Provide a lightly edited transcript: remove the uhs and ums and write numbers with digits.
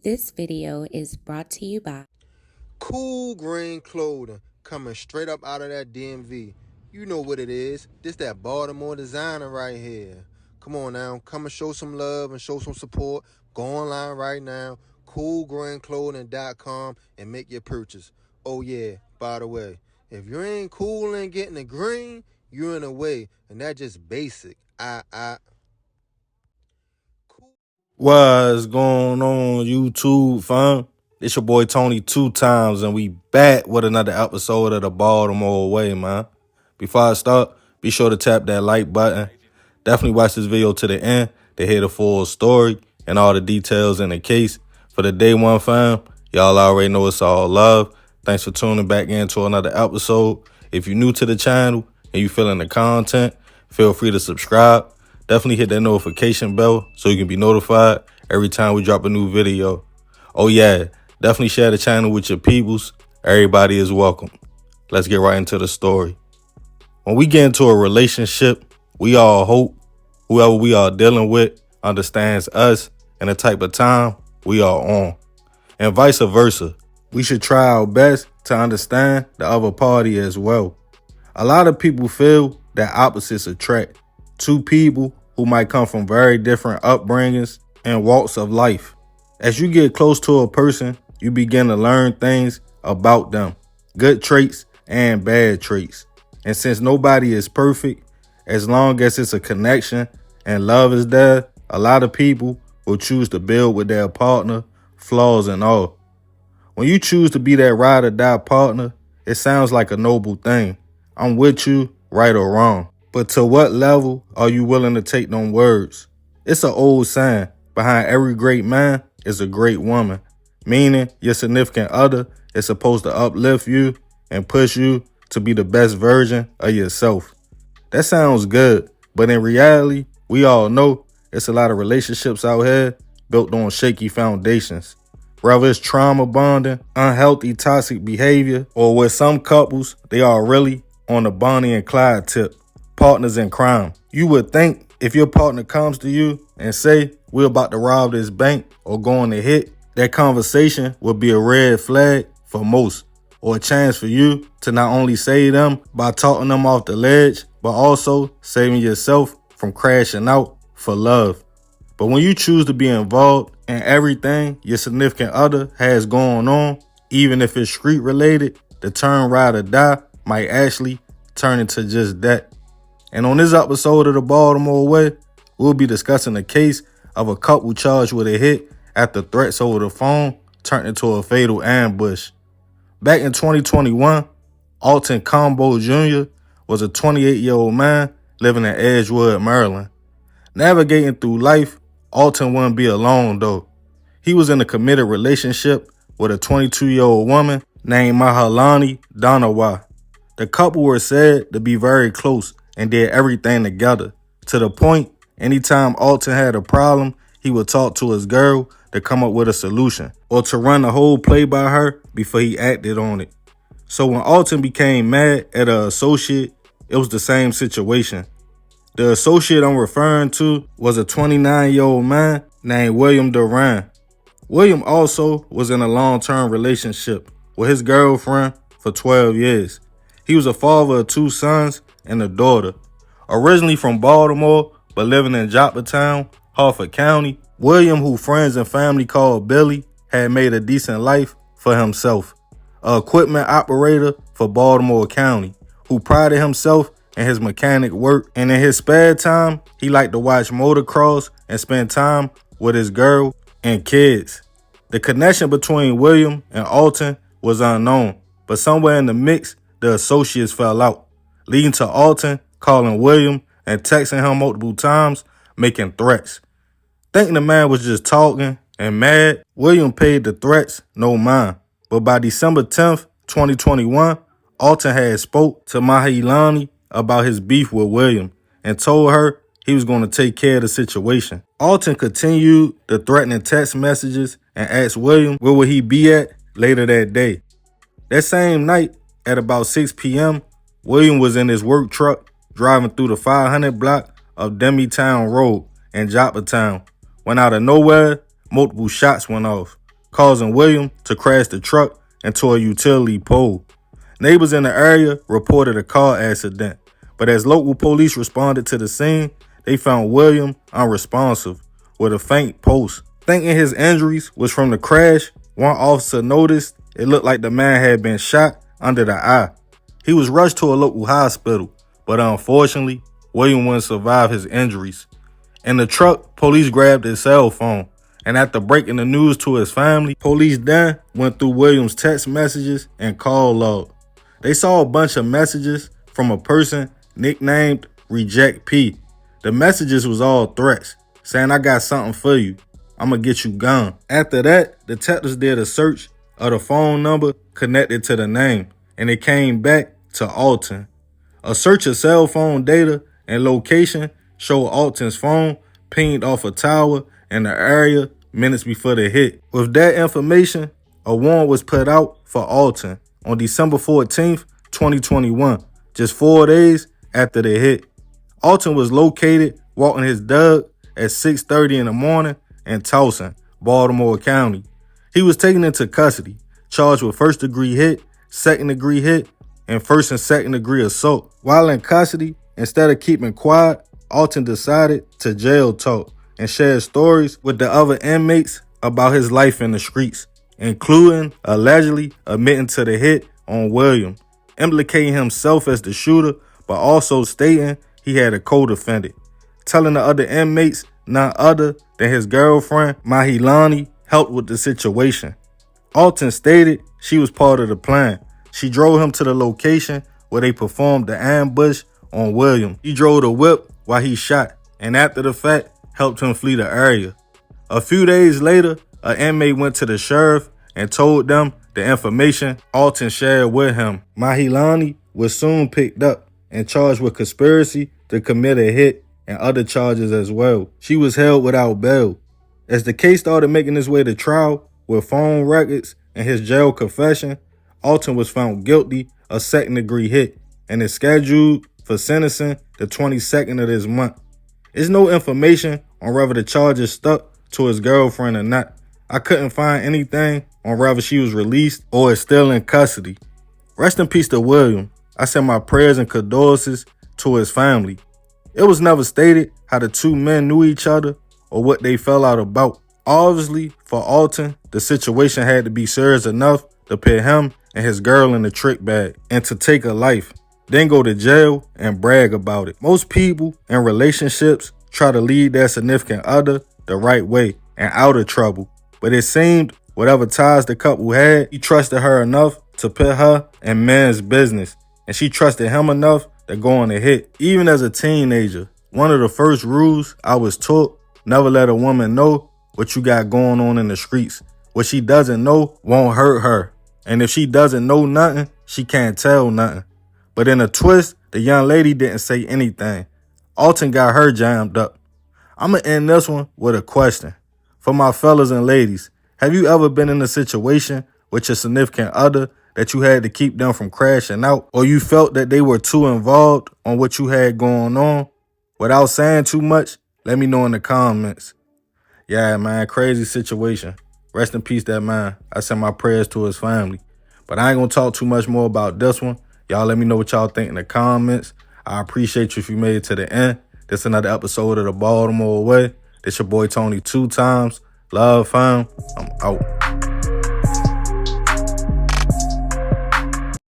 This video is brought to you by Cool green clothing coming straight up out of that DMV. You know what it is. This that Baltimore designer right here. Come on now, come and show some love and show some support. Go online right now, coolgreenclothing.com, and make your purchase. Oh yeah, by the way, if you ain't cool and getting the green, you're in the way, and that just basic. What's going on, YouTube, fam? It's your boy Tony 2 times, and we back with another episode of the Baltimore Way, man. Before I start, be sure to tap that like button. Definitely watch this video to the end to hear the full story and all the details in the case. For the day one, fam, y'all already know it's all love. Thanks for tuning back into another episode. If you're new to the channel and you feeling the content, feel free to subscribe. Definitely hit that notification bell so you can be notified every time we drop a new video. Oh yeah, definitely share the channel with your peoples. Everybody is welcome. Let's get right into the story. When we get into a relationship, we all hope whoever we are dealing with understands us and the type of time we are on. And vice versa. We should try our best to understand the other party as well. A lot of people feel that opposites attract. Two people who might come from very different upbringings and walks of life. As you get close to a person, you begin to learn things about them, good traits and bad traits. And since nobody is perfect, as long as it's a connection and love is there, a lot of people will choose to build with their partner, flaws and all. When you choose to be that ride or die partner, it sounds like a noble thing. I'm with you, right or wrong. But to what level are you willing to take them words? It's an old saying, behind every great man is a great woman. Meaning your significant other is supposed to uplift you and push you to be the best version of yourself. That sounds good, but in reality, we all know it's a lot of relationships out here built on shaky foundations. Whether it's trauma bonding, unhealthy toxic behavior, or with some couples, they are really on the Bonnie and Clyde tip. Partners in crime. You would think if your partner comes to you and say, we're about to rob this bank or go on a hit, that conversation would be a red flag for most, or a chance for you to not only save them by talking them off the ledge, but also saving yourself from crashing out for love. But when you choose to be involved in everything your significant other has going on, even if it's street related, the term ride or die might actually turn into just that. And on this episode of the Baltimore Way, we'll be discussing a case of a couple charged with a hit after threats over the phone turned into a fatal ambush. Back in 2021, Alton Combo Jr. was a 28-year-old man living in Edgewood, Maryland. Navigating through life, Alton wouldn't be alone though. He was in a committed relationship with a 22-year-old woman named Mahalani Donawa. The couple were said to be very close and did everything together, to the point anytime Alton had a problem, he would talk to his girl to come up with a solution or to run the whole play by her before he acted on it. So when Alton became mad at an associate, it was the same situation. The associate I'm referring to was a 29-year-old man named William Duran. William also was in a long-term relationship with his girlfriend for 12 years. He was a father of 2 sons and a daughter. Originally from Baltimore, but living in Joppatowne, Harford County, William, who friends and family called Billy, had made a decent life for himself. An equipment operator for Baltimore County, who prided himself in his mechanic work, and in his spare time, he liked to watch motocross and spend time with his girl and kids. The connection between William and Alton was unknown, but somewhere in the mix, the associates fell out, leading to Alton calling William and texting him multiple times, making threats. Thinking the man was just talking and mad, William paid the threats no mind. But by December 10th, 2021, Alton had spoke to Mahalani about his beef with William and told her he was going to take care of the situation. Alton continued the threatening text messages and asked William where would he be at later that day. That same night, at about 6 p.m., William was in his work truck driving through the 500 block of Demitown Road in Joppatowne when out of nowhere, multiple shots went off. causing William to crash the truck into a utility pole. Neighbors in the area reported a car accident, but as local police responded to the scene, they found William unresponsive with a faint pulse. Thinking his injuries was from the crash, one officer noticed it looked like the man had been shot under the eye. He was rushed to a local hospital, but unfortunately, William wouldn't survive his injuries. In the truck, police grabbed his cell phone, and after breaking the news to his family, police then went through William's text messages and call log. They saw a bunch of messages from a person nicknamed Reject P. The messages was all threats, saying, "I got something for you. I'ma get you gone." After that, detectives did a search of the phone number connected to the name, and it came back to Alton. A search of cell phone data and location showed Alton's phone pinged off a tower in the area minutes before the hit. With that information, a warrant was put out for Alton on December 14th, 2021, just 4 days after the hit. Alton was located walking his dog at 6:30 in the morning in Towson, Baltimore County. He was taken into custody, charged with first-degree hit, second-degree hit, and first and second-degree assault. While in custody, instead of keeping quiet, Alton decided to jail talk and share stories with the other inmates about his life in the streets, including allegedly admitting to the hit on William, implicating himself as the shooter, but also stating he had a co-defendant, telling the other inmates none other than his girlfriend, Mahilani, helped with the situation. Alton stated she was part of the plan. She drove him to the location where they performed the ambush on William. He drove the whip while he shot, and after the fact, helped him flee the area. A few days later, an inmate went to the sheriff and told them the information Alton shared with him. Mahilani was soon picked up and charged with conspiracy to commit a hit and other charges as well. She was held without bail. As the case started making its way to trial with phone records and his jail confession, Alton was found guilty of second-degree hit and is scheduled for sentencing the 22nd of this month. There's no information on whether the charges stuck to his girlfriend or not. I couldn't find anything on whether she was released or is still in custody. Rest in peace to William. I send my prayers and condolences to his family. It was never stated how the two men knew each other or what they fell out about. Obviously, for Alton, the situation had to be serious enough to put him and his girl in the trick bag and to take a life, then go to jail and brag about it. Most people in relationships try to lead their significant other the right way and out of trouble, but it seemed whatever ties the couple had, he trusted her enough to put her in man's business, and she trusted him enough to go on a hit. Even as a teenager, one of the first rules I was taught, never let a woman know what you got going on in the streets. What she doesn't know won't hurt her. And if she doesn't know nothing, she can't tell nothing. But in a twist, the young lady didn't say anything. Alton got her jammed up. I'm going to end this one with a question. For my fellas and ladies, have you ever been in a situation with your significant other that you had to keep them from crashing out, or you felt that they were too involved on what you had going on? Without saying too much, let me know in the comments. Yeah, man, crazy situation. Rest in peace, that man. I send my prayers to his family. But I ain't gonna talk too much more about this one. Y'all let me know what y'all think in the comments. I appreciate you if you made it to the end. This is another episode of the Baltimore Way. This your boy Tony 2 times. Love, fam. I'm out.